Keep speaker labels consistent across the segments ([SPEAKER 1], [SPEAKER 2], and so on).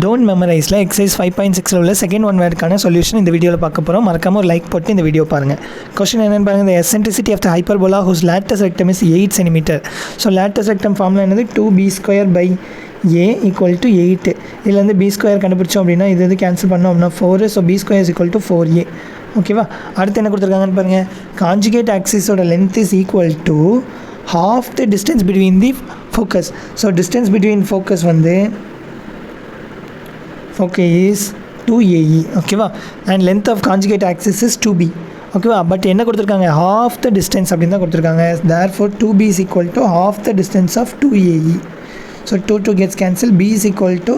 [SPEAKER 1] Don't மெமரைஸில் exercise 5.6 உள்ள second one வேர்டுக்கான solution இந்த வீடியோவில் பார்க்க போகிறோம். மறக்காமல் ஒரு லைக் போட்டு இந்த வீடியோ பாருங்கள். கொஸ்டின் என்னென்னு பாருங்கள். இந்த eccentricity of the hyperbola whose latus rectum is 8 cm. So latus rectum formula என்னது 2b² a = 8. இதில் வந்து b² கண்டுபிடிச்சோம் அப்படின்னா இது கேன்சல் பண்ணோம் அப்படின்னா 4. So b² = 4a. ஓகேவா? அடுத்து என்ன கொடுத்துருக்காங்கன்னு பாருங்கள். கான்ஜுகேட் ஆக்சிஸோட length is equal to half the distance between the focus. So distance between focus வந்து is 2ae. ஓகேவா? and length of conjugate axis is 2b. ஓகேவா? பட் என்ன கொடுத்துருக்காங்க, half the distance அப்படின்னு தான் கொடுத்துருக்காங்க. therefore 2b is equal to half the distance of 2ae. so 2 gets cancelled. b is equal to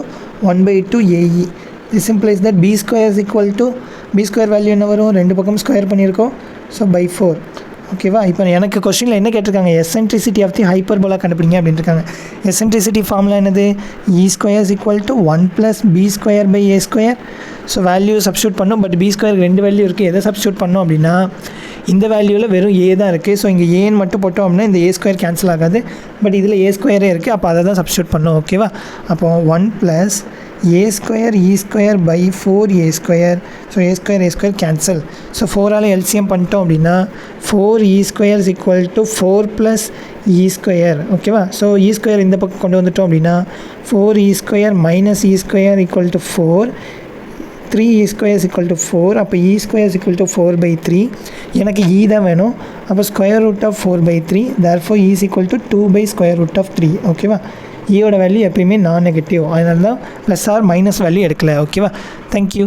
[SPEAKER 1] 1/2ae. this implies that b² is equal to b² value என்ன வரும், ரெண்டு பக்கம் square பண்ணியிருக்கோம். So by 4. ஓகேவா? இப்போ எனக்கு கொஸ்டினில் என்ன கேட்டிருக்காங்க, எசென்ட்ரிசிட்டி ஆஃப் தி ஹைப்பர்போலா கண்டுபிடிங்க அப்படின்னு இருக்காங்க. எசென்ட்ரிசிட்டி ஃபார்முலா என்னது, e² = 1 + b²/a². So value substitute பண்ணோம். பட் b² ரெண்டு வேல்யூ இருக்குது. எதை சப்ஸ்டியூட் பண்ணோம் அப்படின்னா இந்த வேல்யூவில் வெறும் a தான் இருக்குது. ஸோ இங்கே ஏன்னு மட்டும் போட்டோம் அப்படின்னா இந்த a² கேன்சல் ஆகாது. பட் இதில் a² இருக்குது. அப்போ அதை தான் சப்ஸ்டியூட் பண்ணோம். ஓகேவா? அப்போது 1 + a² e²/4a². So a² cancel. So 4ஆல் எல்சிஎம் பண்ணிட்டோம் அப்படின்னா 4e² = 4 + e². ஓகேவா? ஸோ e² இந்த பக்கம் கொண்டு வந்துட்டோம் அப்படின்னா 4e² - e² = 4. 3e² = 4. அப்போ e² = 4/3. எனக்கு e தான் வேணும். அப்போ √4/3. therefore e = 2/√3. ஓகேவா? ஈயோட வேல்யூ எப்பயுமே நான் நெகட்டிவ். அதனால தான் ப்ளஸ் ஆர் மைனஸ் வேல்யூ எடுக்கல. ஓகேவா? தேங்க்யூ.